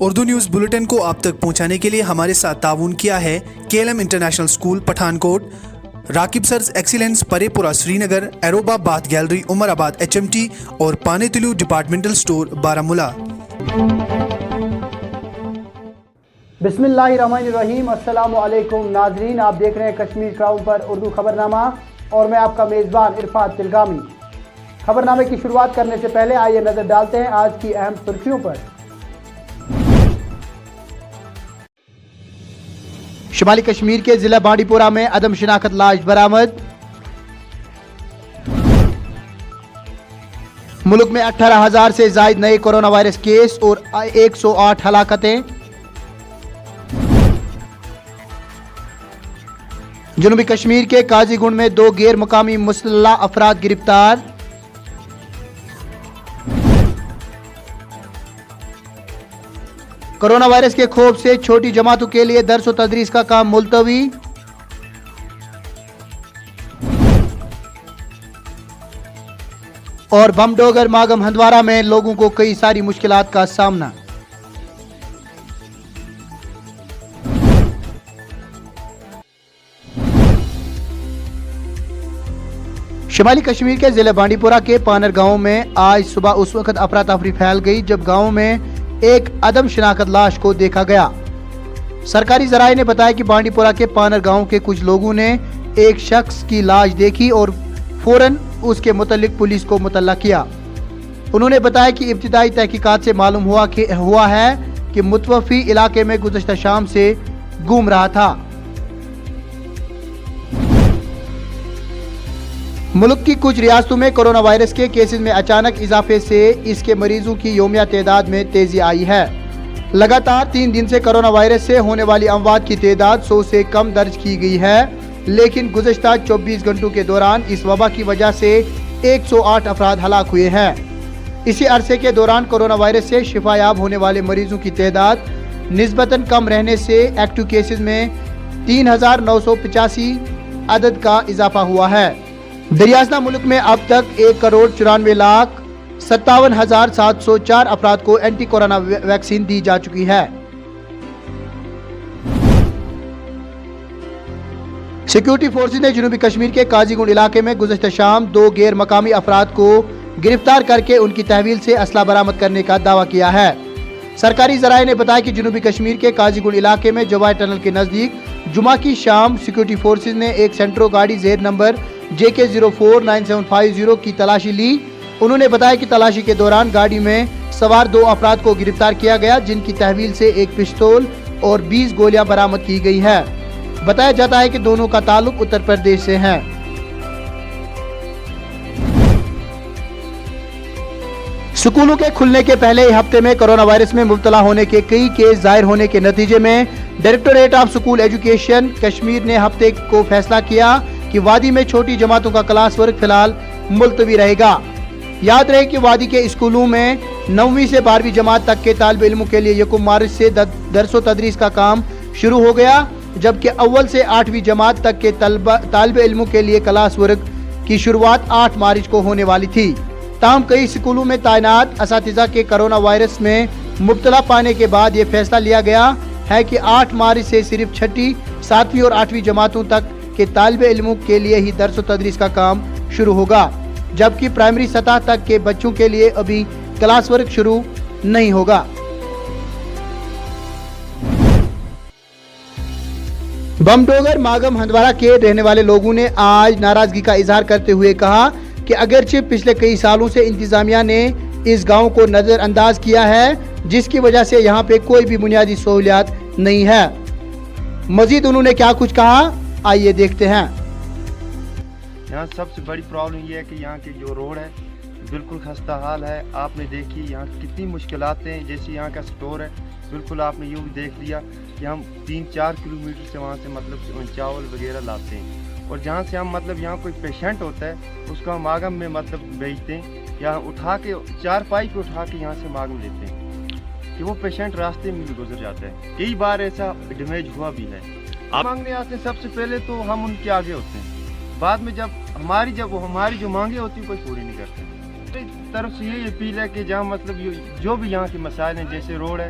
Urdu news bulletin کو آپ تک پہنچانے کے لیے ہمارے ساتھ تعاون کیا ہے KLM انٹرنیشنل اسکول پٹھان کوٹ، راکب سرز ایکسیلنس پرے پورہ سری نگر، ایروبا باتھ گیلری عمر آباد HMT اور پانے تلو ڈپارٹمنٹل سٹور بارہمولہ۔ بسم اللہ الرحمن الرحیم۔ السلام علیکم ناظرین، آپ دیکھ رہے ہیں کشمیر کراؤن پر اردو خبرنامہ اور میں آپ کا میزبان عرفات تلگامی۔ خبرنامے کی شروعات کرنے سے پہلے آئیے نظر ڈالتے ہیں آج کی اہم سرخیوں پر۔ شمالی کشمیر کے ضلع بانڈی پورہ میں عدم شناخت لاش برآمد۔ ملک میں 18,000 سے زائد نئے کورونا وائرس کیس اور 108 ہلاکتیں۔ جنوبی کشمیر کے قاضی گنڈ میں 2 غیر مقامی مسلح افراد گرفتار۔ کورونا وائرس کے خوف سے چھوٹی جماعتوں کے لیے درس و تدریس کا کام ملتوی۔ اور بم ڈوگر ماگم ہندوارہ میں لوگوں کو کئی ساری مشکلات کا سامنا۔ شمالی کشمیر کے ضلع بانڈی پورہ کے پانر گاؤں میں آج صبح اس وقت افراتفری پھیل گئی جب گاؤں میں ایک عدم شناخت لاش کو دیکھا گیا۔ سرکاری ذرائع نے بتایا کہ بانڈی پورہ کے پانر گاؤں کے کچھ لوگوں نے ایک شخص کی لاش دیکھی اور فوراً اس کے متعلق پولیس کو مطلع کیا۔ انہوں نے بتایا کہ ابتدائی تحقیقات سے معلوم ہوا ہے کہ متوفی علاقے میں گزشتہ شام سے گھوم رہا تھا۔ ملک کی کچھ ریاستوں میں کورونا وائرس کے کیسز میں اچانک اضافے سے اس کے مریضوں کی یومیہ تعداد میں تیزی آئی ہے۔ لگاتار 3 دن سے کورونا وائرس سے ہونے والی اموات کی تعداد 100 سے کم درج کی گئی ہے، لیکن گزشتہ 24 گھنٹوں کے دوران اس وبا کی وجہ سے 108 افراد ہلاک ہوئے ہیں۔ اسی عرصے کے دوران کورونا وائرس سے شفا یاب ہونے والے مریضوں کی تعداد نسبتاً کم رہنے سے ایکٹیو کیسز میں 3,985 عدد کا اضافہ ہوا ہے۔ دریازدہ ملک میں اب تک 1,94,57,704 افراد کو اینٹی کورونا ویکسین دی جا چکی ہے۔ سیکیورٹی فورسز نے جنوبی کشمیر کے قاضی گنڈ علاقے میں گزشتہ شام 2 غیر مقامی افراد کو گرفتار کر کے ان کی تحویل سے اسلحہ برآمد کرنے کا دعویٰ کیا ہے۔ سرکاری ذرائع نے بتایا کہ جنوبی کشمیر کے قاضی گنڈ علاقے میں جوائی ٹنل کے نزدیک جمعہ کی شام سیکیورٹی فورسز نے ایک سینٹرو گاڑی زیر نمبر JK049750 کی تلاشی لی۔ انہوں نے بتایا کہ تلاشی کے دوران گاڑی میں سوار 2 افراد کو گرفتار کیا گیا جن کی تحویل سے ایک پستول اور 20 گولیاں برآمد کی گئی ہے۔ بتایا جاتا ہے کہ دونوں کا تعلق اتر پردیش سے ہے۔ سکولوں کے کھلنے کے پہلے ہفتے میں کورونا وائرس میں مبتلا ہونے کے کئی کیس ظاہر ہونے کے نتیجے میں directorate of school education Kashmir نے ہفتے کو فیصلہ کیا کہ وادی میں چھوٹی جماعتوں کا کلاس ورک فی الحال ملتوی رہے گا۔ یاد رہے کہ وادی کے اسکولوں میں 9ویں سے 12ویں جماعت تک کے طالب علموں کے لیے 1 مارچ سے درس و تدریس کا کام شروع ہو گیا، جبکہ اول سے 8ویں جماعت تک کے طالب علموں کے لیے کلاس ورک کی شروعات 8 مارچ کو ہونے والی تھی۔ تاہم کئی اسکولوں میں تعینات اساتذہ کے کورونا وائرس میں مبتلا پانے کے بعد یہ فیصلہ لیا گیا ہے کہ 8 مارچ سے صرف 6ٹھی، 7ویں اور 8ویں جماعتوں تک کے طالب علموں کے لیے ہی درس و تدریس کا کام شروع ہوگا، جبکہ پرائمری سطح تک کے بچوں کے لیے ابھی کلاس ورک شروع نہیں ہوگا۔ بم ڈوگر ماگم ہندوارہ کے رہنے والے لوگوں نے آج ناراضگی کا اظہار کرتے ہوئے کہا کہ اگرچہ پچھلے کئی سالوں سے انتظامیہ نے اس گاؤں کو نظر انداز کیا ہے، جس کی وجہ سے یہاں پہ کوئی بھی بنیادی سہولیات نہیں ہے۔ مزید انہوں نے کیا کچھ کہا، آئیے دیکھتے ہیں۔ یہاں سب سے بڑی پرابلم یہ ہے کہ یہاں کی جو روڈ ہے بالکل خستہ حال ہے۔ آپ نے دیکھی یہاں کتنی مشکلات ہیں، جیسے یہاں کا سٹور ہے بالکل آپ نے یوں بھی دیکھ لیا کہ ہم 3-4 کلومیٹر سے وہاں سے مطلب چاول وغیرہ لاتے ہیں، اور جہاں سے ہم مطلب یہاں کوئی پیشنٹ ہوتا ہے اس کو ہم ماگم میں مطلب بھیجتے ہیں، یہاں اٹھا کے 4 پائی پہ اٹھا کے یہاں سے ماگم لیتے ہیں کہ وہ پیشنٹ راستے میں بھی گزر جاتا ہے۔ کئی بار ایسا ڈیمیج ہوا بھی ہے۔ مانگنے آتے ہیں سب سے پہلے تو ہم ان کے آگے ہوتے ہیں، بعد میں جب ہماری جو مانگیں ہوتی ہیں کوئی پوری نہیں کرتے۔ طرف سے یہی اپیل ہے کہ جہاں مطلب جو بھی یہاں کے مسائل ہیں، جیسے روڈ ہے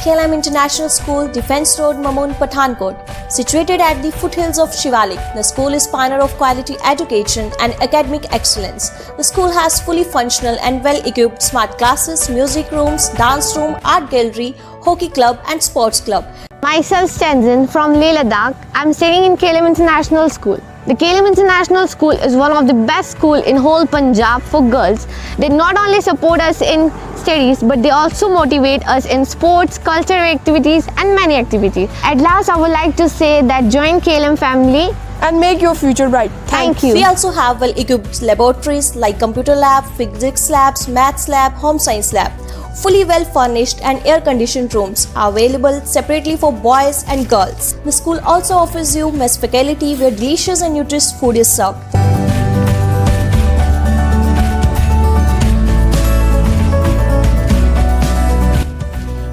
KLM International School, Defence Road, Mamoon, Pathankot. Situated at the foothills of Shivalik, the school is pioneer of quality education and academic excellence. The school has fully functional and well-equipped smart classes, music rooms, dance room, art gallery, hockey club and sports club. Myself Stanzin from Leh Ladakh. I'm studying in KLM International School. The KLM International School is one of the best schools in whole Punjab for girls. They not only support us in studies, but they also motivate us in sports, cultural activities and many activities. At last, I would like to say that join KLM family and make your future bright. Thank you. We also have well-equipped laboratories like computer lab, physics labs, maths lab, home science lab. Fully well-furnished and air-conditioned rooms are available separately for boys and girls. The school also offers you mess faculty where delicious and nutritious food is served.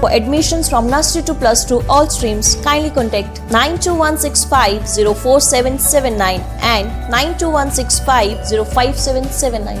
For admissions from nursery to +2 all streams, kindly contact 9216504779 and 9216505779.